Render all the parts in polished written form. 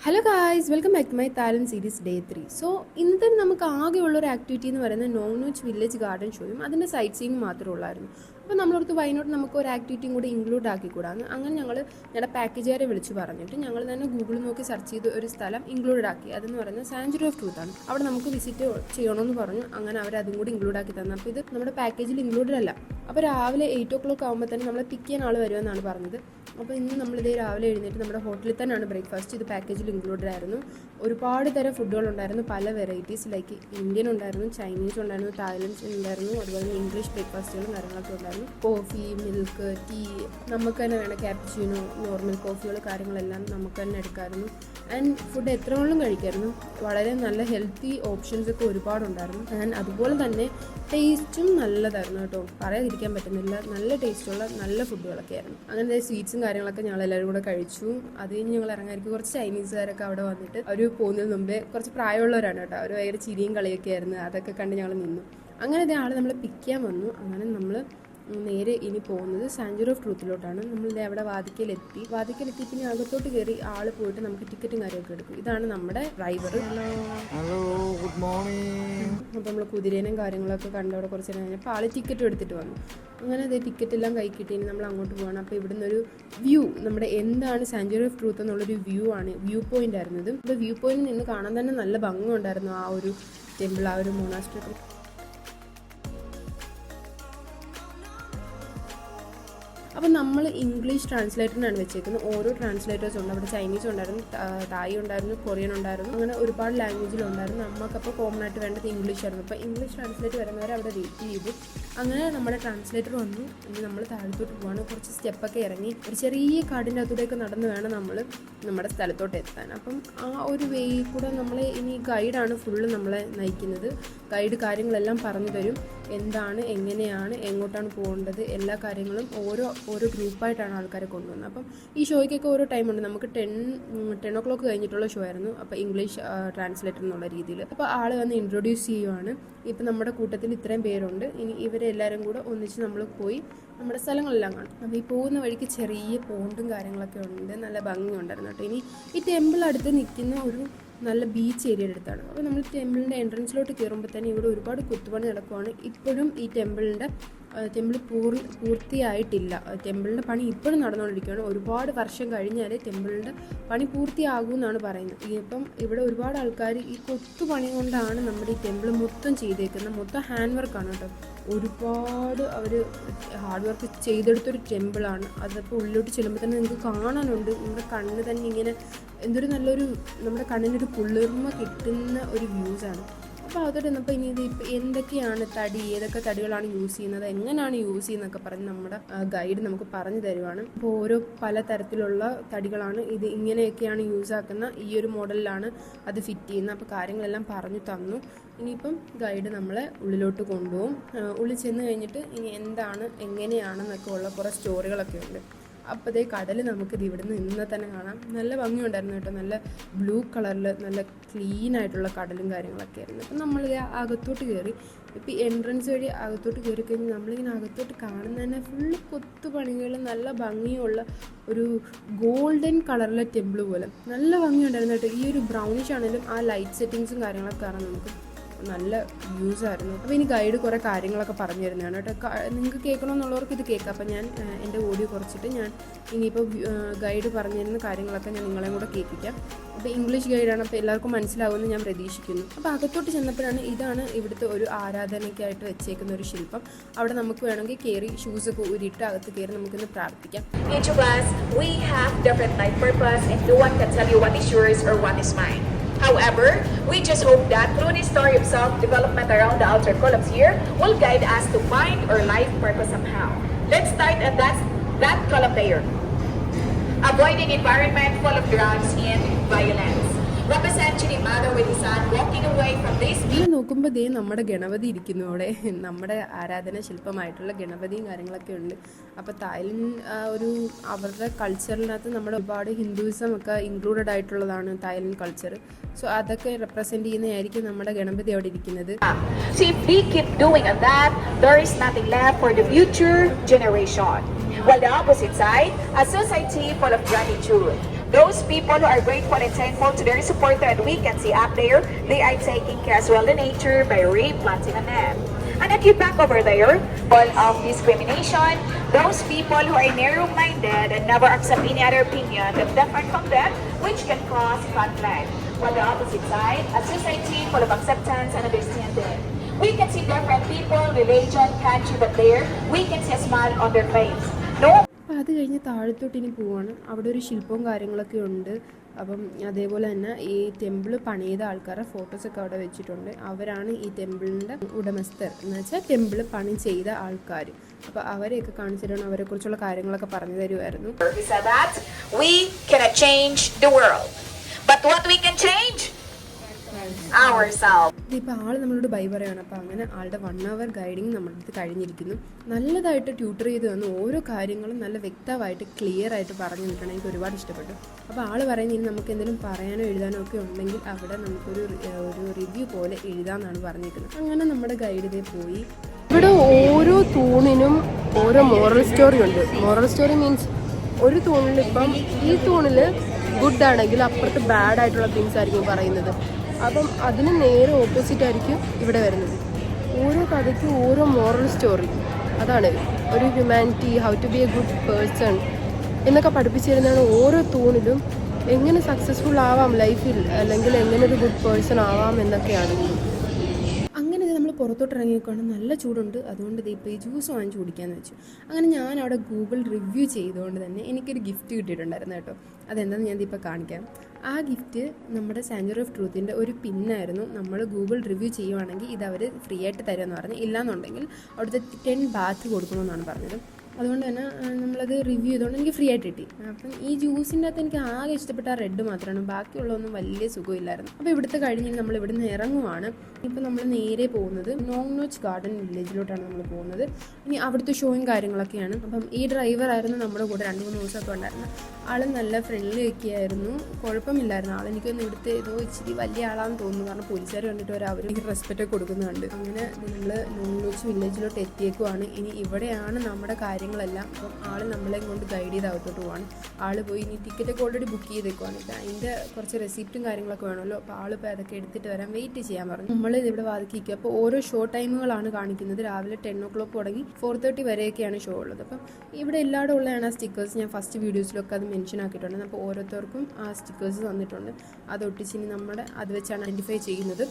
Hello guys, welcome back to my Thailand series day 3. So ഇന്നത്തെ നമുക്ക് ആകെയുള്ളൊരു activity എന്ന് പറയുന്നത് നോങ് വില്ലേജ് ഗാർഡൻ ഷോയും അതിൻ്റെ സൈറ്റ് സീയിങ് മാത്രമേ ഉള്ളായിരുന്നു. അപ്പോൾ നമ്മളോടത്ത് വൈനോട്ട് നമുക്ക് ഒരു ആക്ടിവിറ്റിയും കൂടി ഇൻക്ലൂഡ് ആക്കിക്കൂടാന്ന്. അങ്ങനെ ഞങ്ങളുടെ പാക്കേജുകാരെ വിളിച്ച് പറഞ്ഞിട്ട് ഞങ്ങൾ തന്നെ ഗൂഗിളിൽ നോക്കി സെർച്ച് ചെയ്ത് ഒരു സ്ഥലം ഇൻക്ലൂഡ് ആക്കി. അതെന്ന് പറയുന്നത് സാഞ്ചുറി ഓഫ് ട്രൂത്ത് ആണ്. അവിടെ നമുക്ക് വിസിറ്റ് ചെയ്യണമെന്ന് പറഞ്ഞു. അങ്ങനെ അവർ അതും കൂടി ഇൻക്ലൂഡ് ആക്കി തന്നു. അപ്പോൾ ഇത് നമ്മുടെ പാക്കേജിൽ ഇൻക്ലൂഡഡ് അല്ല. അപ്പോൾ രാവിലെ 8 o'clock ആകുമ്പോൾ തന്നെ നമ്മളെ പിക്ക് ചെയ്യാൻ ആൾ വരുമെന്നാണ് പറഞ്ഞത്. അപ്പോൾ ഇന്ന് നമ്മളിതേ രാവിലെ എഴുന്നേറ്റ് നമ്മുടെ ഹോട്ടലിൽ തന്നെയാണ് ബ്രേക്ക്ഫാസ്റ്റ്. ഇത് പാക്കേജിൽ ഇൻക്ലൂഡഡ് ആയിരുന്നു. ഒരുപാട് തരം ഫുഡുകളുണ്ടായിരുന്നു, പല വെറൈറ്റീസ്. ലൈക്ക് ഇന്ത്യൻ ഉണ്ടായിരുന്നു, ചൈനീസ് ഉണ്ടായിരുന്നു, തായ്ലൻഡ് ഉണ്ടായിരുന്നു, അതുപോലെ ഇംഗ്ലീഷ് ബ്രേക്ക്ഫാസ്റ്റുകളും കാര്യങ്ങളൊക്കെ ഉണ്ടായിരുന്നു. കോഫി, മിൽക്ക്, ടീ, നമുക്ക് തന്നെ വേണം. ക്യാപ്ചീനോ, നോർമൽ കോഫികൾ കാര്യങ്ങളെല്ലാം നമുക്ക് തന്നെ എടുക്കാമായിരുന്നു. And food എത്രയോളം കഴിക്കായിരുന്നു. വളരെ നല്ല ഹെൽത്തി ഓപ്ഷൻസ് ഒക്കെ ഒരുപാടുണ്ടായിരുന്നു. ആൻഡ് അതുപോലെ തന്നെ ടേസ്റ്റും നല്ലതായിരുന്നു കേട്ടോ, പറയാതിരിക്കാൻ പറ്റുന്നില്ല. നല്ല ടേസ്റ്റുള്ള നല്ല ഫുഡുകളൊക്കെ ആയിരുന്നു. അങ്ങനെ സ്വീറ്റ്സും കാര്യങ്ങളൊക്കെ ഞങ്ങൾ എല്ലാവരും കൂടെ കഴിച്ചു. അത് കഴിഞ്ഞ് ഞങ്ങൾ ഇറങ്ങായിരിക്കും. കുറച്ച് ചൈനീസുകാരൊക്കെ അവിടെ വന്നിട്ട് അവർ പോകുന്നതിന് മുമ്പേ കുറച്ച് പ്രായമുള്ളവരാണ് കേട്ടോ. അവർ ഭയങ്കര ചിരിയും കളിയൊക്കെ ആയിരുന്നു. അതൊക്കെ കണ്ട് ഞങ്ങൾ നിന്നു. അങ്ങനെ ഇതേ ആൾ നമ്മളെ പിക്ക് ചെയ്യാൻ വന്നു. അങ്ങനെ നമ്മൾ നേരെ ഇനി പോകുന്നത് സാഞ്ചുറി ഓഫ് ട്രൂത്തിലോട്ടാണ്. നമ്മളിത് അവിടെ വാതിക്കലെത്തി പിന്നെ അകത്തോട്ട് കയറി ആൾ പോയിട്ട് നമുക്ക് ടിക്കറ്റും കാര്യമൊക്കെ എടുക്കും. ഇതാണ് നമ്മുടെ ഡ്രൈവർ. Hello, good morning. അപ്പോൾ നമ്മൾ കുതിരേനും കാര്യങ്ങളൊക്കെ കണ്ട് അവിടെ കുറച്ച് നേരം കഴിഞ്ഞപ്പോൾ ആൾ ടിക്കറ്റ് എടുത്തിട്ട് വന്നു. അങ്ങനെ അതേ ടിക്കറ്റ് എല്ലാം കൈ കിട്ടി. ഇനി നമ്മൾ അങ്ങോട്ട് പോകണം. അപ്പോൾ ഇവിടുന്ന് ഒരു വ്യൂ, നമ്മുടെ എന്താണ് സാഞ്ചുറി ഓഫ് ട്രൂത്ത് എന്നുള്ളൊരു വ്യൂ പോയിന്റ് ആയിരുന്നു ഇത്. അപ്പോൾ വ്യൂ പോയിന്റിൽ നിന്ന് കാണാൻ തന്നെ നല്ല ഭംഗി ഉണ്ടായിരുന്നു. ആ ഒരു ടെമ്പിൾ, ആ ഒരു മൊണാസ്ട്രി. അപ്പോൾ നമ്മൾ ഇംഗ്ലീഷ് ട്രാൻസ്ലേറ്ററിനാണ് വെച്ചേക്കുന്നത്. ഓരോ ട്രാൻസ്ലേറ്റേഴ്സ് ഉണ്ട്. അവിടെ ചൈനീസ് ഉണ്ടായിരുന്നു, തായ് ഉണ്ടായിരുന്നു, കൊറിയൻ ഉണ്ടായിരുന്നു, അങ്ങനെ ഒരുപാട് ലാംഗ്വേജിലുണ്ടായിരുന്നു. നമുക്കപ്പോൾ കോമൺ ആയിട്ട് വേണ്ടത് ഇംഗ്ലീഷ് ആയിരുന്നു. അപ്പോൾ ഇംഗ്ലീഷ് ട്രാൻസ്ലേറ്റ് വരുന്നവരെ അവിടെ വെയിറ്റ് ചെയ്തു. അങ്ങനെ നമ്മുടെ ട്രാൻസ്ലേറ്റർ വന്നു. ഇനി നമ്മൾ താഴത്തോട്ട് പോകാണ്. കുറച്ച് സ്റ്റെപ്പൊക്കെ ഇറങ്ങി ഒരു ചെറിയ കാടിൻ്റെ അകത്തൂടെയൊക്കെ നടന്ന് വേണം നമ്മൾ നമ്മുടെ സ്ഥലത്തോട്ട് എത്താൻ. അപ്പം ആ ഒരു വേയിൽ കൂടെ നമ്മളെ ഇനി ഗൈഡാണ് ഫുള്ള് നമ്മളെ നയിക്കുന്നത്. ഗൈഡ് കാര്യങ്ങളെല്ലാം പറഞ്ഞു തരും. എന്താണ്, എങ്ങനെയാണ്, എങ്ങോട്ടാണ് പോകേണ്ടത്, എല്ലാ കാര്യങ്ങളും ഓരോ ഗ്രൂപ്പായിട്ടാണ് ആൾക്കാരെ കൊണ്ടുവന്നത്. അപ്പം ഈ ഷോയ്ക്കൊക്കെ ഓരോ ടൈമുണ്ട്. നമുക്ക് 10 o'clock കഴിഞ്ഞിട്ടുള്ള ഷോ ആയിരുന്നു. അപ്പോൾ ഇംഗ്ലീഷ് ട്രാൻസ്ലേറ്റർ എന്നുള്ള രീതിയിൽ. അപ്പോൾ ആൾ വന്ന് ഇൻട്രൊഡ്യൂസ് ചെയ്യുവാണ്. ഇപ്പം നമ്മുടെ കൂട്ടത്തിൽ ഇത്രയും പേരുണ്ട്. ഇനി ഇവരെല്ലാവരും കൂടെ ഒന്നിച്ച് നമ്മൾ പോയി നമ്മുടെ സ്ഥലങ്ങളെല്ലാം കാണും. അപ്പോൾ ഈ പോകുന്ന വഴിക്ക് ചെറിയ പോണ്ടും കാര്യങ്ങളൊക്കെ ഉണ്ട്. നല്ല ഭംഗിയുണ്ടായിരുന്നു കേട്ടോ. ഇനി ഈ ടെമ്പിൾ അടുത്ത് നിൽക്കുന്ന ഒരു നല്ല ബീച്ച് ഏരിയയുടെ അടുത്താണ്. അപ്പോൾ നമ്മൾ ടെമ്പിളിൻ്റെ എൻട്രൻസിലോട്ട് കയറുമ്പോൾ തന്നെ ഇവിടെ ഒരുപാട് കുത്തുപണി നടക്കുവാണ്. ഇപ്പോഴും ഈ ടെമ്പിൾ പൂർത്തിയായിട്ടില്ല. ടെമ്പിളിൻ്റെ പണി ഇപ്പോഴും നടന്നുകൊണ്ടിരിക്കുകയാണ്. ഒരുപാട് വർഷം കഴിഞ്ഞാൽ ടെമ്പിളിൻ്റെ പണി പൂർത്തിയാകും എന്നാണ് പറയുന്നത്. ഇപ്പം ഇവിടെ ഒരുപാട് ആൾക്കാർ ഈ കൊത്തുപണി കൊണ്ടാണ് നമ്മുടെ ഈ ടെമ്പിൾ മൊത്തം ചെയ്തേക്കുന്നത്. മൊത്തം ഹാൻഡ് വർക്കാണ് കേട്ടോ. ഒരുപാട് അവർ ഹാർഡ് വർക്ക് ചെയ്തെടുത്തൊരു ടെമ്പിളാണ്. അതപ്പോൾ ഉള്ളിലോട്ട് ചെല്ലുമ്പോൾ തന്നെ നിങ്ങൾക്ക് കാണാനുണ്ട്. നമ്മുടെ കണ്ണ് തന്നെ ഇങ്ങനെ എന്തൊരു നല്ലൊരു, നമ്മുടെ കണ്ണിനൊരു കുളിർമ കിട്ടുന്ന ഒരു വ്യൂസാണ്. അപ്പോൾ അതോടെ വന്നപ്പോൾ ഇനി ഇത് ഇപ്പോൾ എന്തൊക്കെയാണ് ഏതൊക്കെ തടികളാണ് യൂസ് ചെയ്യുന്നത്, എങ്ങനെയാണ് യൂസ് ചെയ്യുന്നതൊക്കെ പറഞ്ഞ് നമ്മുടെ ഗൈഡ് നമുക്ക് പറഞ്ഞു തരുവാണ്. അപ്പോൾ ഓരോ പല തരത്തിലുള്ള തടികളാണ് ഇത്, ഇങ്ങനെയൊക്കെയാണ് യൂസ് ആക്കുന്ന, ഈ ഒരു മോഡലിലാണ് അത് ഫിറ്റ് ചെയ്യുന്നത്. അപ്പോൾ കാര്യങ്ങളെല്ലാം പറഞ്ഞു തന്നു. ഇനിയിപ്പം ഗൈഡ് നമ്മളെ ഉള്ളിലോട്ട് കൊണ്ടുപോകും. ഉള്ളിൽ ചെന്ന് കഴിഞ്ഞിട്ട് ഇനി എന്താണ്, എങ്ങനെയാണെന്നൊക്കെ ഉള്ള കുറേ സ്റ്റോറികളൊക്കെ ഉണ്ട്. അപ്പോൾ അതേ കടൽ നമുക്കിത് ഇവിടുന്ന് ഇന്ന് തന്നെ കാണാം. നല്ല ഭംഗിയുണ്ടായിരുന്നു കേട്ടോ. നല്ല ബ്ലൂ കളറിൽ നല്ല ക്ലീനായിട്ടുള്ള കടലും കാര്യങ്ങളൊക്കെ ആയിരുന്നു. അപ്പം നമ്മൾ അകത്തോട്ട് കയറി. ഇപ്പോൾ എൻട്രൻസ് വഴി അകത്തോട്ട് കയറി കഴിഞ്ഞാൽ നമ്മളിങ്ങനെ അകത്തോട്ട് കാണുന്ന തന്നെ ഫുള്ള് കൊത്തുപണികൾ, നല്ല ഭംഗിയുള്ള ഒരു ഗോൾഡൻ കളറിലെ ടെമ്പിൾ പോലെ നല്ല ഭംഗിയുണ്ടായിരുന്നു കേട്ടോ. ഈ ഒരു ബ്രൗണിഷ് ആണെങ്കിലും ആ ലൈറ്റ് സെറ്റിങ്സും കാര്യങ്ങളൊക്കെ കാണാൻ നമുക്ക് നല്ല വ്യൂസ് ആയിരുന്നു. അപ്പോൾ ഇനി ഗൈഡ് കുറേ കാര്യങ്ങളൊക്കെ പറഞ്ഞു തരുന്നതാണ് കേട്ടോ. നിങ്ങൾക്ക് കേൾക്കണമെന്നുള്ളവർക്ക് ഇത് കേൾക്കാം. അപ്പോൾ ഞാൻ എൻ്റെ ഓഡിയോ കുറച്ചിട്ട് ഞാൻ ഇനിയിപ്പോൾ ഗൈഡ് പറഞ്ഞു തരുന്ന കാര്യങ്ങളൊക്കെ ഞാൻ നിങ്ങളെയും കൂടെ കേൾപ്പിക്കാം. അപ്പോൾ ഇംഗ്ലീഷ് ഗൈഡാണ്, അപ്പോൾ എല്ലാവർക്കും മനസ്സിലാവുമെന്ന് ഞാൻ പ്രതീക്ഷിക്കുന്നു. അപ്പോൾ അകത്തോട്ട് ചെന്നപ്പോഴാണ് ഇതാണ് ഇവിടുത്തെ ഒരു ആരാധനയ്ക്കായിട്ട് വെച്ചേക്കുന്ന ഒരു ശില്പം. അവിടെ നമുക്ക് വേണമെങ്കിൽ കയറി ഷൂസൊക്കെ ഊരിയിട്ട് അകത്ത് കയറി നമുക്കിന്ന് പ്രാർത്ഥിക്കാം. Each of us, we have different life purpose and no one can tell you what is yours or what is mine. However, we just hope that through this story of self-development around the altar columns here will guide us to find our life purpose somehow. Let's start at that column there. Avoiding environment full of drugs and violence. Represent the mother with his son walking away from this. ഇങ്ങനെ നോക്കുമ്പോൾ ദേ നമ്മുടെ ഗണപതി ഇരിക്കുന്നു അവിടെ. നമ്മുടെ ആരാധന ശില്പമായിട്ടുള്ള ഗണപതിയും കാര്യങ്ങളൊക്കെ ഉണ്ട്. അപ്പോൾ തായ്ലൻഡ് ഒരു അവരുടെ കൾച്ചറിനകത്ത് നമ്മുടെ ഒരുപാട് ഹിന്ദുയിസം ഒക്കെ ഇൻക്ലൂഡഡ് ആയിട്ടുള്ളതാണ് തായ്ലൻഡ് കൾച്ചർ. സോ അതൊക്കെ റെപ്രസെൻറ്റ് ചെയ്യുന്നതായിരിക്കും നമ്മുടെ ഗണപതി അവിടെ ഇരിക്കുന്നത്. So if we keep doing that, there is nothing left for the future generation. While the opposite side, a society full of gratitude. Those people who are grateful and thankful to their supporter and we can see up there, they are taking care as well the nature by replanting a man. And if you back over there, all of discrimination, those people who are narrow-minded and never accept any other opinion that different from them, which can cause conflict. On the opposite side, a society full of acceptance and understanding. We can see different people, religion, country, but there, we can see a smile on their face. No. അപ്പോൾ അത് കഴിഞ്ഞ് താഴത്തോട്ട് ഇനി പോവാണ്. അവിടെ ഒരു ശില്പവും കാര്യങ്ങളൊക്കെ ഉണ്ട്. അപ്പം അതേപോലെ തന്നെ ഈ ടെമ്പിൾ പണിത ആൾക്കാരുടെ ഫോട്ടോസൊക്കെ അവിടെ വെച്ചിട്ടുണ്ട്. അവരാണ് ഈ ടെമ്പിളിൻ്റെ ഉടമസ്ഥർ എന്ന് വെച്ചാൽ ടെമ്പിൾ പണി ചെയ്ത ആൾക്കാർ. അപ്പോൾ അവരെയൊക്കെ കാണിച്ചിട്ടാണ് അവരെക്കുറിച്ചുള്ള കാര്യങ്ങളൊക്കെ പറഞ്ഞു തരുമായിരുന്നു. He said that we cannot change the world, but what we can change ourselves. ഇതിപ്പോൾ ആൾ നമ്മളോട് ബൈ പറയാണ്. അപ്പോൾ അങ്ങനെ ആളുടെ 1 hour ഗൈഡിങ് നമ്മുടെ അടുത്ത് കഴിഞ്ഞിരിക്കുന്നു. നല്ലതായിട്ട് ട്യൂട്ടർ ചെയ്ത് വന്ന് ഓരോ കാര്യങ്ങളും നല്ല വ്യക്തമായിട്ട് ക്ലിയർ ആയിട്ട് പറഞ്ഞു നിൽക്കണം. എനിക്ക് ഒരുപാട് ഇഷ്ടപ്പെട്ടു. അപ്പോൾ ആൾ പറയുന്നത് ഇനി നമുക്ക് എന്തെങ്കിലും പറയാനോ എഴുതാനോ ഒക്കെ ഉണ്ടെങ്കിൽ അവിടെ നമുക്കൊരു റിവ്യൂ പോലെ എഴുതാമെന്നാണ് പറഞ്ഞിരിക്കുന്നത്. അങ്ങനെ നമ്മുടെ ഗൈഡ് ഇതേ പോയി. ഇവിടെ ഓരോ തൂണിനും ഓരോ മോറൽ സ്റ്റോറി ഉണ്ട്. മോറൽ സ്റ്റോറി മീൻസ് ഒരു തൂണിൽ ഇപ്പം ഈ തൂണിൽ ഗുഡ് ആണെങ്കിൽ അപ്പുറത്ത് ബാഡ് ആയിട്ടുള്ള തിങ്സ് ആയിരിക്കും പറയുന്നത്. അപ്പം അതിന് നേരെ ഓപ്പോസിറ്റ് ആയിരിക്കും ഇവിടെ വരുന്നത്. ഓരോ കഥയ്ക്കും ഓരോ മോറൽ സ്റ്റോറി. അതാണ് ഒരു humanity, how to be a good person എന്നൊക്കെ പഠിപ്പിച്ചു തരുന്നതാണ്. ഓരോ തൂണിലും എങ്ങനെ സക്സസ്ഫുൾ ആവാം ലൈഫിൽ, അല്ലെങ്കിൽ എങ്ങനെ ഒരു ഗുഡ് പേഴ്സൺ ആവാം എന്നൊക്കെയാണ്. അങ്ങനെ നമ്മൾ പുറത്തോട്ട് ഇറങ്ങിയേക്കാണ്. നല്ല ചൂടുണ്ട്. അതുകൊണ്ട് ഇപ്പോൾ ഈ ജ്യൂസ് വാങ്ങിച്ച് കുടിക്കാമെന്ന് വെച്ചു. അങ്ങനെ ഞാൻ അവിടെ ഗൂഗിൾ റിവ്യൂ ചെയ്തുകൊണ്ട് തന്നെ എനിക്കൊരു ഗിഫ്റ്റ് കിട്ടിയിട്ടുണ്ടായിരുന്നു കേട്ടോ. അതെന്താണെന്ന് ഞാൻ ഇപ്പോൾ കാണിക്കാം. ആ ഗിഫ്റ്റ് നമ്മുടെ സാഞ്ചുറി ഓഫ് ട്രൂത്തിൻ്റെ ഒരു പിന്നായിരുന്നു. നമ്മൾ ഗൂഗിൾ റിവ്യൂ ചെയ്യുവാണെങ്കിൽ ഇത് അവർ ഫ്രീ ആയിട്ട് തരുമെന്ന് പറഞ്ഞു. ഇല്ലാന്നുണ്ടെങ്കിൽ അവിടുത്തെ 10 ബാത്ത് കൊടുക്കണമെന്നാണ് പറഞ്ഞത്. അതുകൊണ്ട് തന്നെ നമ്മളത് റിവ്യൂ ചെയ്തുകൊണ്ട് എനിക്ക് ഫ്രീ ആയിട്ട് കിട്ടി. അപ്പം ഈ ജ്യൂസിൻ്റെ അകത്ത് എനിക്ക് ആകെ ഇഷ്ടപ്പെട്ട ആ റെഡ് മാത്രമാണ്. ബാക്കിയുള്ളതൊന്നും വലിയ സുഖമില്ലായിരുന്നു. അപ്പോൾ ഇവിടുത്തെ കഴിഞ്ഞ് നമ്മൾ ഇവിടുന്ന് ഇറങ്ങുവാണ്. ഇപ്പോൾ നമ്മൾ നേരെ പോകുന്നത് നോങ്നോച്ച് ഗാർഡൻ വില്ലേജിലോട്ടാണ് നമ്മൾ പോകുന്നത്. ഇനി അവിടുത്തെ ഷോയും കാര്യങ്ങളൊക്കെയാണ്. അപ്പം ഈ ഡ്രൈവറായിരുന്നു നമ്മുടെ കൂടെ 2-3 ദിവസമൊക്കെ ഉണ്ടായിരുന്നു. ആൾ നല്ല ഫ്രണ്ട്ലി ഒക്കെ ആയിരുന്നു. കുഴപ്പമില്ലായിരുന്നു. ആളെനിക്കൊന്ന് ഇവിടുത്തെ ഏതോ ഇച്ചിരി വലിയ ആളാണെന്ന് തോന്നുന്നു. കാരണം പോലീസുകാർ കണ്ടിട്ട് അവർ റെസ്പെക്റ്റ് ഒക്കെ കൊടുക്കുന്നുണ്ട്. അങ്ങനെ നമ്മൾ നോങ്നോച്ച് വില്ലേജിലോട്ട് എത്തിയേക്കുവാണ്. ഇനി ഇവിടെയാണ് നമ്മുടെ കാര്യങ്ങളെല്ലാം. അപ്പം ആൾ നമ്മളെ കൊണ്ട് ഗൈഡ് ചെയ്ത് അകത്തോട്ട് പോവാണ്. ആൾ പോയി ഇനി ടിക്കറ്റൊക്കെ ഓൾറെഡി ബുക്ക് ചെയ്തേക്കുവാണ്. ഇപ്പം അതിൻ്റെ കുറച്ച് റെസിപ്റ്റും കാര്യങ്ങളൊക്കെ വേണമല്ലോ. അപ്പോൾ ആളിപ്പോൾ അതൊക്കെ എടുത്തിട്ട് വരാൻ വെയിറ്റ് ചെയ്യാൻ പറഞ്ഞു. നമ്മൾ ഇവിടെ വാദിക്കുക. അപ്പോൾ ഓരോ ഷോ ടൈമുകളാണ് കാണിക്കുന്നത്. രാവിലെ 10 o'clock തുടങ്ങി 4:30 വരെയൊക്കെയാണ് ഷോ ഉള്ളത്. അപ്പം ഇവിടെ എല്ലായിടും ഉള്ളതാണ് ആ സ്റ്റിക്കേഴ്സ്. ഞാൻ ഫസ്റ്റ് വീഡിയോസിലൊക്കെ അത് മെൻഷൻ ആക്കിയിട്ടുണ്ട്. അപ്പോൾ ഓരോരുത്തർക്കും ആ സ്റ്റിക്കേഴ്സ് തന്നിട്ടുണ്ട്. അത് ഒട്ടിച്ചിനി നമ്മുടെ അത് വെച്ചാണ് ഐഡൻറ്റിഫൈ ചെയ്യുന്നത്.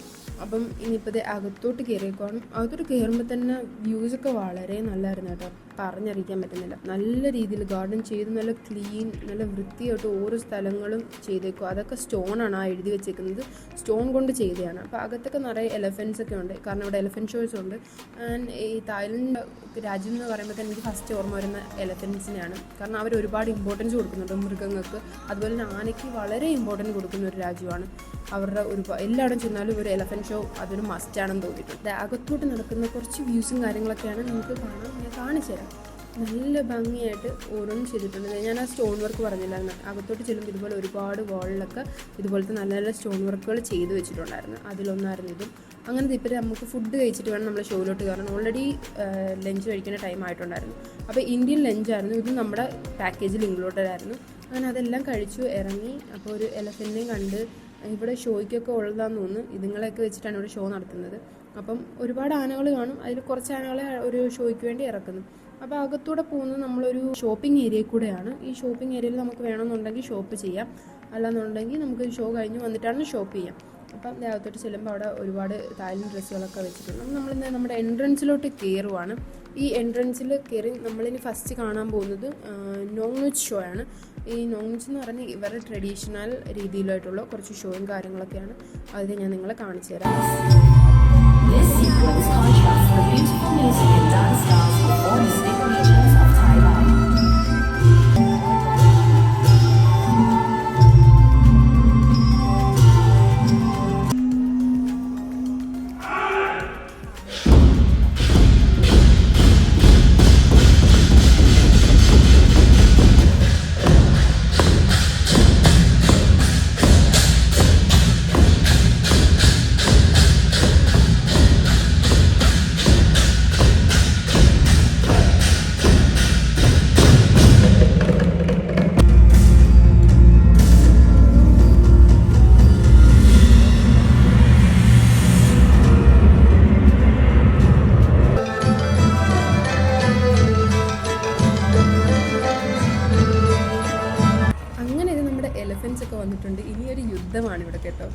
അപ്പം ഇനിയിപ്പോൾ ഇത് അകത്തോട്ട് കയറിയേക്കുവാണ്. അകത്തോട്ട് കയറുമ്പോൾ തന്നെ വ്യൂസൊക്കെ വളരെ നല്ലതായിരുന്നു കേട്ടോ. പറഞ്ഞറിയിക്കാൻ പറ്റുന്നില്ല. നല്ല രീതിയിൽ ഗാർഡൻ ചെയ്ത് നല്ല ക്ലീൻ, നല്ല വൃത്തിയായിട്ട് ഓരോ സ്ഥലങ്ങളും ചെയ്തേക്കും. അതൊക്കെ സ്റ്റോണാണ് ആ എഴുതി വെച്ചേക്കുന്നത്. സ്റ്റോൺ കൊണ്ട് ചെയ്തതാണ്. അപ്പോൾ അകത്തൊക്കെ നിറയെ എലഫൻസ് ഒക്കെ ഉണ്ട്. കാരണം ഇവിടെ എലഫൻറ്റ് ഷോസ് ഉണ്ട്. ആൻഡ് ഈ തായ്ലൻഡ് രാജ്യം എന്ന് പറയുമ്പോൾ എനിക്ക് ഫസ്റ്റ് ഓർമ്മ വരുന്ന എലഫൻസിനെയാണ്. കാരണം അവർ ഒരുപാട് ഇമ്പോർട്ടൻസ് കൊടുക്കുന്നുണ്ട് മൃഗങ്ങൾക്ക്. അതുപോലെ തന്നെ ആനയ്ക്ക് വളരെ ഇമ്പോർട്ടൻസ് കൊടുക്കുന്ന ഒരു രാജ്യമാണ്. അവരുടെ എല്ലായിടും ചെന്നാലും ഒരു എലഫൻറ്റ് ഷോ അതൊരു മസ്റ്റാണെന്ന് തോന്നിയിട്ടുണ്ട്. അകത്തോട്ട് നടക്കുന്ന കുറച്ച് വ്യൂസും കാര്യങ്ങളൊക്കെയാണ് നിങ്ങൾക്ക് കാണാം. ഞാൻ കാണിച്ചു തരാം. നല്ല ഭംഗിയായിട്ട് ഓരോന്നും ചെയ്തിട്ടുണ്ട്. ഞാൻ ആ സ്റ്റോൺ വർക്ക് പറഞ്ഞില്ലായിരുന്നു. അകത്തോട്ട് ചെല്ലുമ്പോൾ ഇതുപോലെ ഒരുപാട് വാളിലൊക്കെ ഇതുപോലത്തെ നല്ല നല്ല സ്റ്റോൺ വർക്കുകൾ ചെയ്ത് വെച്ചിട്ടുണ്ടായിരുന്നു. അതിലൊന്നായിരുന്നു ഇതും. അങ്ങനെ ഇപ്പോൾ നമുക്ക് ഫുഡ് കഴിച്ചിട്ട് വേണം നമ്മൾ ഷോയിലോട്ട് കയറാൻ. ഓൾറെഡി ലഞ്ച് കഴിക്കുന്ന ടൈം ആയിട്ടുണ്ടായിരുന്നു. അപ്പോൾ ഇന്ത്യൻ ലഞ്ചായിരുന്നു. ഇത് നമ്മുടെ പാക്കേജിൽ ഇൻക്ലൂഡഡ് ആയിരുന്നു. അങ്ങനെ അതെല്ലാം കഴിച്ചു ഇറങ്ങി. അപ്പോൾ ഒരു എലഫൻറ്റിനെയും കണ്ട്. ഇവിടെ ഷോയ്ക്കൊക്കെ ഉള്ളതാണെന്ന് തോന്നുന്നു. ഇതുങ്ങളെയൊക്കെ വെച്ചിട്ടാണ് ഇവിടെ ഷോ നടത്തുന്നത്. അപ്പം ഒരുപാട് ആനകൾ കാണും. അതിൽ കുറച്ച് ആനകളെ ഒരു ഷോയ്ക്ക് വേണ്ടി ഇറക്കുന്നു. അപ്പോൾ അകത്തൂടെ പോകുന്നത് നമ്മളൊരു ഷോപ്പിംഗ് ഏരിയയിൽ കൂടെയാണ്. ഈ ഷോപ്പിംഗ് ഏരിയയിൽ നമുക്ക് വേണമെന്നുണ്ടെങ്കിൽ ഷോപ്പ് ചെയ്യാം. അല്ലാന്നുണ്ടെങ്കിൽ നമുക്ക് ഷോ കഴിഞ്ഞ് വന്നിട്ടാണ് ഷോപ്പ് ചെയ്യാം. അപ്പം അകത്തോട്ട് ചെല്ലുമ്പോൾ അവിടെ ഒരുപാട് തായ്ലൻഡ് ഡ്രസ്സുകളൊക്കെ വെച്ചിട്ടുണ്ട്. നമ്മളിന്ന് നമ്മുടെ എൻട്രൻസിലോട്ട് കയറുവാണ്. ഈ എൻട്രൻസിൽ കയറി നമ്മളിനി ഫസ്റ്റ് കാണാൻ പോകുന്നത് നോങ്നോച്ച് ഷോ ആണ്. ഈ നോങ്നോച്ച് എന്ന് പറഞ്ഞാൽ ഇവരുടെ ട്രഡീഷണൽ രീതിയിലായിട്ടുള്ള കുറച്ച് ഷോയും കാര്യങ്ങളൊക്കെയാണ്. അത് ഞാൻ നിങ്ങളെ കാണിച്ചു തരാം. This sequence contrasts the beautiful music and dance styles of all distinct regions of Thailand. ചെറിയൊരു യുദ്ധമാണ് ഇവിടെ കേട്ടോ.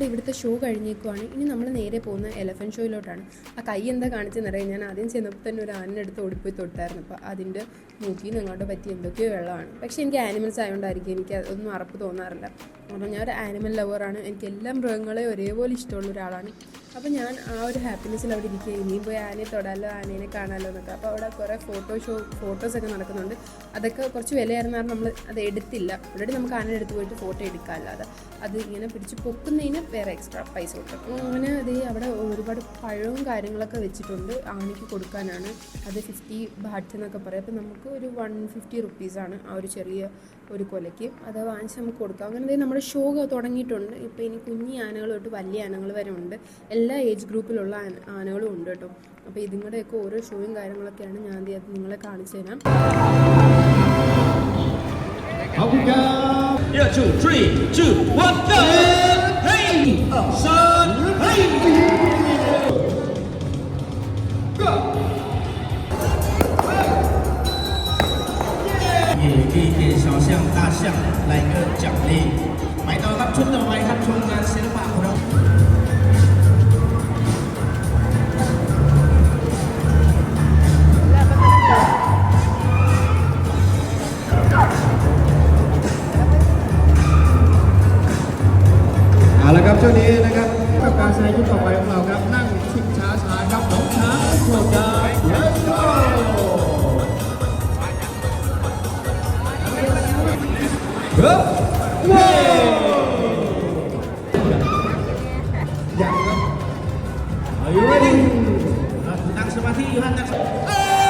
ഇവിടുത്തെ ഷോ കഴിഞ്ഞേക്കുവാണ്. ഇനി നമ്മൾ നേരെ പോകുന്ന എലഫൻറ്റ് ഷോയിലോട്ടാണ്. ആ കൈ എന്താ കാണിച്ചെന്നറിയാം. ഞാൻ ആദ്യം ചെന്നപ്പോൾ തന്നെ ഒരു ആനിനെടുത്ത് ഓടിപ്പോയി തൊട്ടായിരുന്നു. അപ്പോൾ അതിൻ്റെ മൂക്കിൽ നിന്ന് അങ്ങോട്ട് പറ്റി എന്തൊക്കെയോ വെള്ളമാണ്. പക്ഷേ എനിക്ക് ആനിമൽസ് ആയതുകൊണ്ടായിരിക്കും എനിക്ക് അതൊന്നും അറപ്പ് തോന്നാറില്ല. കാരണം ഞാൻ ഒരു ആനിമൽ ലവറാണ്. എനിക്ക് എല്ലാ മൃഗങ്ങളെയും ഒരേപോലെ ഇഷ്ടമുള്ള ഒരാളാണ്. അപ്പോൾ ഞാൻ ആ ഒരു ഹാപ്പിനെസ്സിൽ അവിടെ ഇരിക്കുക. ഇനിയും പോയി ആനയെ തൊടാലോ ആനേനെ കാണാമല്ലോ എന്നൊക്കെ. അപ്പോൾ അവിടെ കുറേ ഫോട്ടോസൊക്കെ നടക്കുന്നുണ്ട്. അതൊക്കെ കുറച്ച് വിലയായിരുന്നാൽ നമ്മൾ അത് എടുത്തില്ല. ഓൾറെഡി നമുക്ക് ആനയുടെ അടുത്ത് പോയിട്ട് ഫോട്ടോ എടുക്കാമല്ലാതെ അത് ഇങ്ങനെ പിടിച്ച് പൊക്കുന്നതിന് വേറെ എക്സ്ട്രാ പൈസ കൊടുക്കും. അങ്ങനെ അത് അവിടെ ഒരുപാട് പഴവും കാര്യങ്ങളൊക്കെ വെച്ചിട്ടുണ്ട്. ആനയ്ക്ക് കൊടുക്കാനാണ്. അത് 50 ബാറ്റ്സ് എന്നൊക്കെ പറയും. അപ്പോൾ നമുക്ക് ഒരു 150 റുപ്പീസാണ് ആ ഒരു ചെറിയ ഒരു കൊലയ്ക്ക്. അത് വാങ്ങിച്ച് നമുക്ക് കൊടുക്കാം. അങ്ങനെ നമ്മുടെ ഷോ തുടങ്ങിയിട്ടുണ്ട്. ഇപ്പോൾ ഇനി കുഞ്ഞി ആനകൾ തൊട്ട് വലിയ ആനകൾ വരെ ഉണ്ട്. എല്ലാ ഏജ് ഗ്രൂപ്പിലുള്ള ആനകളും ഉണ്ട് കേട്ടോ. അപ്പോൾ ഇതിങ്ങളുടെയൊക്കെ ഓരോ ഷോയും കാര്യങ്ങളൊക്കെയാണ് ഞാൻ അത് നിങ്ങളെ കാണിച്ചു തരാം. 2, 3, 2, 1, go! Hey! Son! Hey! Go! 也可以给小象、大象来个奖励。买到ครับชุดต่อไปครับชมงานศิลปะของเรา เอาละครับช่วงนี้นะครับกับการแสดงชุดต่อไปของเราครับนั่งชิงช้าช้าครับน้องช้างโคดา Let's go ครับว้าวอย่างครับ Are you ready นั่งสมาธิอยู่ฮะนั่งสมาธิ ค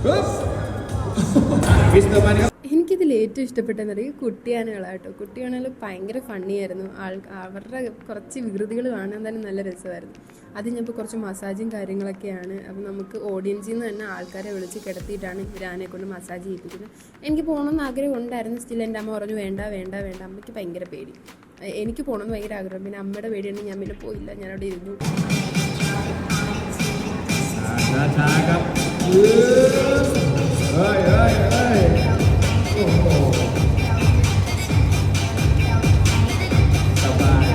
รับมิสเตอร์มันครับ എനിക്കിതിൽ ഏറ്റവും ഇഷ്ടപ്പെട്ടെന്നറിയ കുട്ടിയാനകളാട്ടോ. കുട്ടിയാനകൾ ഭയങ്കര ഫണ്ണിയായിരുന്നു. അവരുടെ കുറച്ച് വികൃതികൾ കാണാൻ തന്നെ നല്ല രസമായിരുന്നു. അത് ഞാൻ ഇപ്പോൾ കുറച്ച് മസാജും കാര്യങ്ങളൊക്കെയാണ്. അപ്പം നമുക്ക് ഓഡിയൻസിൽ നിന്ന് തന്നെ ആൾക്കാരെ വിളിച്ച് കിടത്തിയിട്ടാണ് ഇവരാനെ കൊണ്ട് മസാജ് ചെയ്യിപ്പിക്കുന്നത്. എനിക്ക് പോകണമെന്ന് ആഗ്രഹം ഉണ്ടായിരുന്നു. സ്റ്റിൽ എൻ്റെ അമ്മ പറഞ്ഞു വേണ്ട വേണ്ട വേണ്ട. അമ്മയ്ക്ക് ഭയങ്കര പേടി. എനിക്ക് പോകണമെന്ന് ഭയങ്കര ആഗ്രഹം. പിന്നെ അമ്മയുടെ പേടിയാണ് ഞാൻ പിന്നെ പോയില്ല. ഞാനവിടെ ഇരുന്നു.ช้าครับเฮ้ยโอ้โหสบาย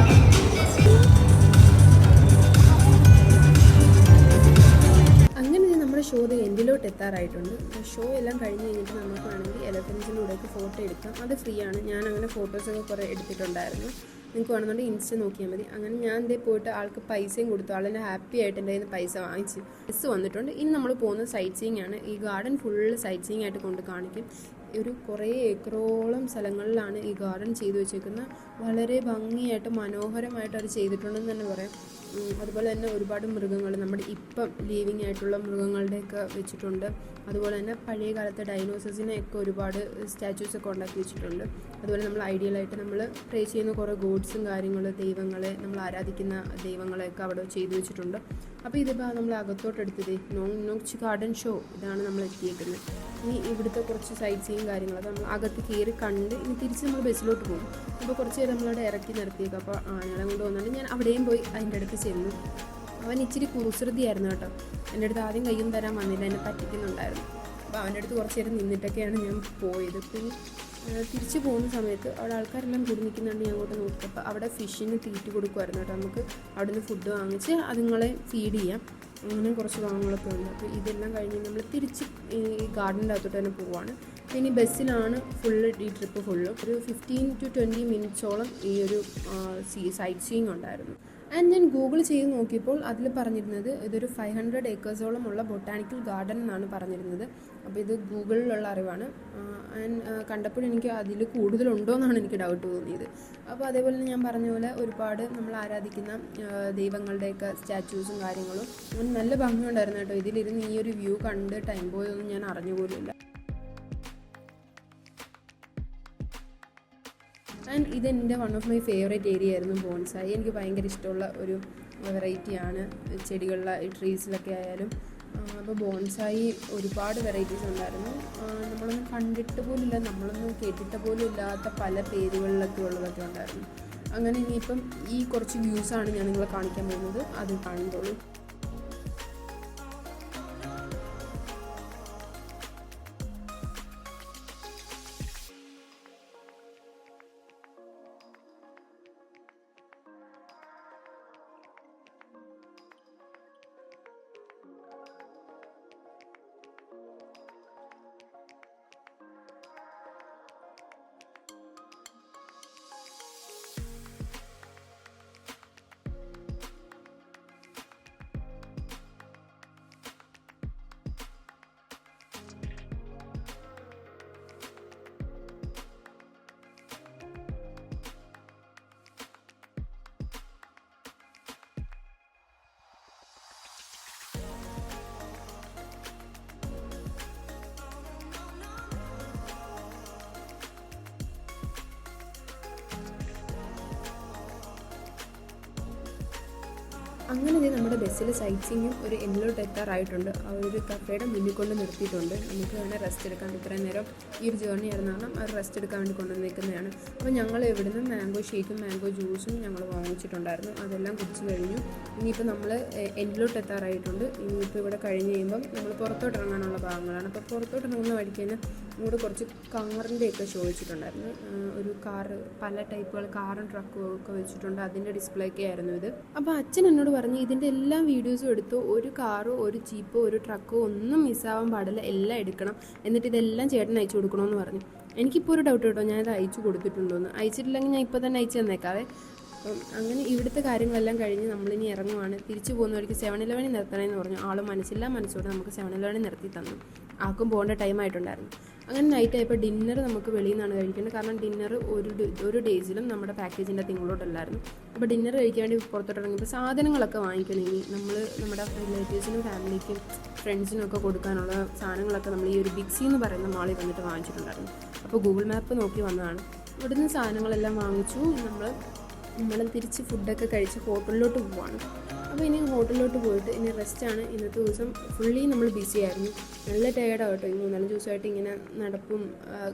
അങ്ങനെ നമ്മുടെ ഷോ എൻഡിലോട്ട് എത്താറായിട്ടുണ്ട്. ഷോ എല്ലാം കഴിഞ്ഞ് കഴിഞ്ഞിട്ട് നമുക്ക് വേണമെങ്കിൽ എലഫൻസിലൂടെയൊക്കെ ഫോട്ടോ എടുക്കാം. അത് ഫ്രീ ആണ്. ഞാൻ അങ്ങനെ ഫോട്ടോസൊക്കെ കുറേ എടുത്തിട്ടുണ്ടായിരുന്നു. നിങ്ങൾക്ക് വേണമെന്നുണ്ടെങ്കിൽ ഇൻസ്റ്റ നോക്കിയാൽ മതി. അങ്ങനെ ഞാൻ ഇതേ പോയിട്ട് ആൾക്ക് പൈസയും കൊടുത്തു. ആളെന്നെ ഹാപ്പി ആയിട്ട് എൻ്റെ കയ്യിൽ നിന്ന് പൈസ വാങ്ങിച്ച് ബസ് വന്നിട്ടുണ്ട്. ഇനി നമ്മൾ പോകുന്ന സൈറ്റ് സീയിങ് ആണ്. ഈ ഗാർഡൻ ഫുള്ള് സൈറ്റ് സീയിങ് ആയിട്ട് കൊണ്ട് കാണിക്കും. ഒരു കുറേ ഏക്കറോളം സ്ഥലങ്ങളിലാണ് ഈ ഗാർഡൻ ചെയ്തു വെച്ചേക്കുന്നത്. വളരെ ഭംഗിയായിട്ട് മനോഹരമായിട്ട് അത് ചെയ്തിട്ടുണ്ടെന്ന് തന്നെ പറയാം. അതുപോലെ തന്നെ ഒരുപാട് മൃഗങ്ങൾ നമ്മുടെ ഇപ്പം ലീവിങ് ആയിട്ടുള്ള മൃഗങ്ങളുടെയൊക്കെ വെച്ചിട്ടുണ്ട്. അതുപോലെ തന്നെ പഴയ കാലത്തെ ഡൈനോസേഴ്സിനെയൊക്കെ ഒരുപാട് സ്റ്റാച്യൂസൊക്കെ ഉണ്ടാക്കി വെച്ചിട്ടുണ്ട്. അതുപോലെ നമ്മൾ ഐഡിയലായിട്ട് നമ്മൾ പ്രേ ചെയ്യുന്ന കുറേ ഗോഡ്സും കാര്യങ്ങൾ, ദൈവങ്ങളെ നമ്മൾ ആരാധിക്കുന്ന ദൈവങ്ങളെയൊക്കെ അവിടെ ചെയ്തു വെച്ചിട്ടുണ്ട്. അപ്പോൾ ഇതിപ്പോൾ നമ്മൾ അകത്തോട്ടെടുത്തത് നോച്ച് ഗാർഡൻ ഷോ ഇതാണ് നമ്മൾ എത്തിയേക്കുന്നത്. ഇനി ഇവിടുത്തെ കുറച്ച് സൈറ്റ് സീയും കാര്യങ്ങളൊക്കെ നമ്മൾ അകത്ത് കയറി കണ്ട് ഇനി തിരിച്ച് നമ്മൾ ബസ്സിലോട്ട് പോകും. അപ്പോൾ കുറച്ച് നേരം നമ്മളവിടെ ഇറക്കി നിർത്തിയേക്കും. അപ്പോൾ ആനകളെ കൊണ്ട് വന്നിട്ട് ഞാൻ അവിടെയും പോയി അതിൻ്റെ അടുത്ത് ചെന്നു. അവൻ ഇച്ചിരി കുറുശ്രുതിയായിരുന്നു കേട്ടോ. എൻ്റെ അടുത്ത് ആദ്യം കയ്യും തരാൻ വന്നില്ല, എന്നെ പറ്റിക്കുന്നുണ്ടായിരുന്നു. അപ്പോൾ അവൻ്റെ അടുത്ത് കുറച്ച് നേരം നിന്നിട്ടൊക്കെയാണ് ഞാൻ പോയത്. പിന്നെ തിരിച്ച് പോകുന്ന സമയത്ത് അവിടെ ആൾക്കാരെല്ലാം കൂടി നിൽക്കുന്നുണ്ട്. ഞാൻ അങ്ങോട്ട് നോക്കിയപ്പോൾ അവിടെ ഫിഷിന് തീറ്റി കൊടുക്കുമായിരുന്നു കേട്ടോ. നമുക്ക് അവിടെ നിന്ന് ഫുഡ് വാങ്ങിച്ച് അതുങ്ങളെ ഫീഡ് ചെയ്യാം. അങ്ങനെ കുറച്ച് ഭാഗങ്ങളൊക്കെ ഉണ്ട്. അപ്പോൾ ഇതെല്ലാം കഴിഞ്ഞ് നമ്മൾ തിരിച്ച് ഈ ഗാർഡൻ്റെ അകത്തോട്ട് തന്നെ പോവുകയാണ്. ഇനി ബസ്സിലാണ് ഫുള്ള് ഈ ട്രിപ്പ് ഫുള്ളും ഒരു 15 to 20 മിനിറ്റ്സോളം ഈ ഒരു സൈറ്റ് സീയിങ് ഉണ്ടായിരുന്നു. ആൻഡ് ഞാൻ ഗൂഗിൾ ചെയ്ത് നോക്കിയപ്പോൾ അതിൽ പറഞ്ഞിരുന്നത് ഇതൊരു 500 ഏക്കേഴ്സോളം ഉള്ള ബൊട്ടാണിക്കൽ ഗാർഡൻ എന്നാണ് പറഞ്ഞിരുന്നത്. അപ്പോൾ ഇത് ഗൂഗിളിലുള്ള അറിവാണ്. ആൻഡ് കണ്ടപ്പോൾ എനിക്ക് അതിൽ കൂടുതലുണ്ടോ എന്നാണ് എനിക്ക് ഡൗട്ട് തോന്നിയത്. അപ്പോൾ അതേപോലെ തന്നെ ഞാൻ പറഞ്ഞ പോലെ ഒരുപാട് നമ്മൾ ആരാധിക്കുന്ന ദൈവങ്ങളുടെയൊക്കെ സ്റ്റാച്യൂസും കാര്യങ്ങളും നല്ല ഭംഗിയുണ്ടായിരുന്നു കേട്ടോ. ഇതിലിരുന്ന് ഈ ഒരു വ്യൂ കണ്ട് ടൈം പോയൊന്നും ഞാൻ അറിഞ്ഞുപോലുമില്ല. ആൻഡ് ഇതെൻ്റെ one of my favourite area ആയിരുന്നു ബോൺസായി. എനിക്ക് ഭയങ്കര ഇഷ്ടമുള്ള ഒരു വെറൈറ്റിയാണ് ചെടികളിലെ ട്രീസിലൊക്കെ ആയാലും. അപ്പോൾ ബോൺസായി ഒരുപാട് വെറൈറ്റീസ് ഉണ്ടായിരുന്നു. നമ്മളൊന്നും കണ്ടിട്ട് പോലില്ല, നമ്മളൊന്നും കേട്ടിട്ട് പോലും ഇല്ലാത്ത പല പേരുകളിലൊക്കെ ഉള്ളതൊക്കെ ഉണ്ടായിരുന്നു. അങ്ങനെ ഇനിയിപ്പം ഈ കുറച്ച് വ്യൂസാണ് ഞാൻ നിങ്ങളെ കാണിക്കാൻ പോകുന്നത്, അത് കാണുമ്പോഴും. അങ്ങനെ ഇത് നമ്മുടെ ബസ്സിൽ സൈറ്റ് സീയിങ്ങും ഒരു എൻഡിലോട്ട് എത്താറായിട്ടുണ്ട്. ആ ഒരു കഫേയുടെ മുന്നിൽ കൊണ്ട് നിർത്തിയിട്ടുണ്ട്. നമുക്ക് വേണേൽ റെസ്റ്റ് എടുക്കാൻ. ഇത്രയും നേരം ഈ ഒരു ജേർണി ആയിരുന്നു കാരണം അവർ റെസ്റ്റ് എടുക്കാൻ വേണ്ടി കൊണ്ടുവന്നിരിക്കുന്നതാണ്. അപ്പോൾ ഞങ്ങൾ ഇവിടുന്ന് മാംഗോ ഷേക്കും മാംഗോ ജ്യൂസും ഞങ്ങൾ വാങ്ങിച്ചിട്ടുണ്ടായിരുന്നു. അതെല്ലാം കുടിച്ച് കഴിഞ്ഞു. ഇനിയിപ്പോൾ നമ്മൾ എൻഡിലോട്ട് എത്താറായിട്ടുണ്ട്. ഇനിയിപ്പോൾ ഇവിടെ കഴിഞ്ഞ് കഴിയുമ്പം നമ്മൾ പുറത്തോട്ട് ഇറങ്ങാനുള്ള ഭാഗങ്ങളാണ്. അപ്പോൾ പുറത്തോട്ട് ഇറങ്ങുന്ന വഴിക്ക് തന്നെ ഇവിടെ കുറച്ച് കാറിൻ്റെയൊക്കെ ഷോ വെച്ചിട്ടുണ്ടായിരുന്നു. ഒരു കാറ്, പല ടൈപ്പുകൾ കാറും ട്രക്കും ഒക്കെ വെച്ചിട്ടുണ്ട്. അതിൻ്റെ ഡിസ്പ്ലേ ഒക്കെ ആയിരുന്നു ഇത്. അപ്പോൾ അച്ഛൻ എന്നോട് പറഞ്ഞ് ഇതിൻ്റെ എല്ലാ വീഡിയോസും എടുത്തു. ഒരു കാറോ ഒരു ജീപ്പോ ഒരു ട്രക്കോ ഒന്നും മിസ്സാവാൻ പാടില്ല, എല്ലാം എടുക്കണം. എന്നിട്ട് ഇതെല്ലാം ചേട്ടൻ അയച്ചു കൊടുക്കണമെന്ന് പറഞ്ഞു. എനിക്കിപ്പോൾ ഒരു ഡൗട്ട് കേട്ടോ, ഞാനത് അയച്ചു കൊടുത്തിട്ടുണ്ടോയെന്ന്. അയച്ചിട്ടില്ലെങ്കിൽ ഞാൻ ഇപ്പോൾ തന്നെ അയച്ചു തന്നേക്കാവേ. അപ്പം അങ്ങനെ ഇവിടുത്തെ കാര്യങ്ങളെല്ലാം കഴിഞ്ഞ് നമ്മളിനി ഇറങ്ങുവാണ്. തിരിച്ചു പോകുന്ന വഴിക്ക് 7-Eleven നിർത്തണമെന്ന് പറഞ്ഞു. ആളും മനസ്സോടെ നമുക്ക് 7-Eleven നിർത്തി തന്നു. ആർക്കും പോകേണ്ട ടൈമായിട്ടുണ്ടായിരുന്നു. അങ്ങനെ നൈറ്റ് ആയപ്പോൾ ഡിന്നർ നമുക്ക് വെളിയിൽ നിന്നാണ് കഴിക്കേണ്ടത്. കാരണം ഡിന്നർ ഒരു ഡേയ്സിലും നമ്മുടെ പാക്കേജിൻ്റെ തിങ്ങളോട്ടല്ലായിരുന്നു. അപ്പോൾ ഡിന്നർ കഴിക്കാൻ വേണ്ടി പുറത്തോട്ട് ഇറങ്ങിയപ്പോൾ സാധനങ്ങളൊക്കെ വാങ്ങിക്കണം. ഇനി നമ്മൾ നമ്മുടെ റിലേറ്റീവ്സിനും ഫാമിലിക്കും ഫ്രണ്ട്സിനും ഒക്കെ കൊടുക്കാനുള്ള സാധനങ്ങളൊക്കെ നമ്മൾ ഈ ഒരു ബിഗ് എന്ന് പറയുന്ന മാളിൽ വന്നിട്ട് വാങ്ങിച്ചിട്ടുണ്ടായിരുന്നു. അപ്പോൾ ഗൂഗിൾ മാപ്പ് നോക്കി വന്നതാണ്. ഇവിടുന്ന് സാധനങ്ങളെല്ലാം വാങ്ങിച്ചു. നമ്മൾ തിരിച്ച് ഫുഡൊക്കെ കഴിച്ച് ഹോട്ടലിലോട്ട് പോവാണ്. അപ്പോൾ ഇനി ഹോട്ടലിലോട്ട് പോയിട്ട് ഇനി റെസ്റ്റാണ്. ഇന്നത്തെ ദിവസം ഫുള്ളി നമ്മൾ ബിസി ആയിരുന്നു. നല്ല ടയേർഡാണ് കേട്ടോ. ഈ 3-4 ദിവസമായിട്ട് ഇങ്ങനെ നടപ്പും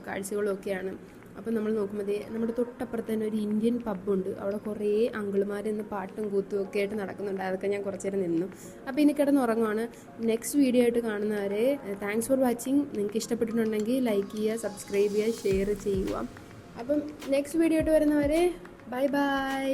കാഴ്ചകളും ഒക്കെയാണ്. അപ്പോൾ നമ്മൾ നോക്കുമ്പോൾ നമ്മുടെ തൊട്ടപ്പുറത്ത് തന്നെ ഒരു ഇന്ത്യൻ പബ്ബുണ്ട്. അവിടെ കുറേ അങ്കിളുമാർ ഇന്ന് പാട്ടും കൂത്തും ഒക്കെ ആയിട്ട് നടക്കുന്നുണ്ട്. അതൊക്കെ ഞാൻ കുറച്ച് നേരം നിന്നു. അപ്പോൾ ഇനി കിടന്നുറങ്ങുവാണ്. നെക്സ്റ്റ് വീഡിയോ ആയിട്ട് കാണുന്നവരെ താങ്ക്സ് ഫോർ വാച്ചിങ്. നിങ്ങൾക്ക് ഇഷ്ടപ്പെട്ടിട്ടുണ്ടെങ്കിൽ ലൈക്ക് ചെയ്യുക, സബ്സ്ക്രൈബ് ചെയ്യുക, ഷെയർ ചെയ്യുക. അപ്പം നെക്സ്റ്റ് വീഡിയോ ആയിട്ട് വരുന്നവരെ ബൈ ബൈ.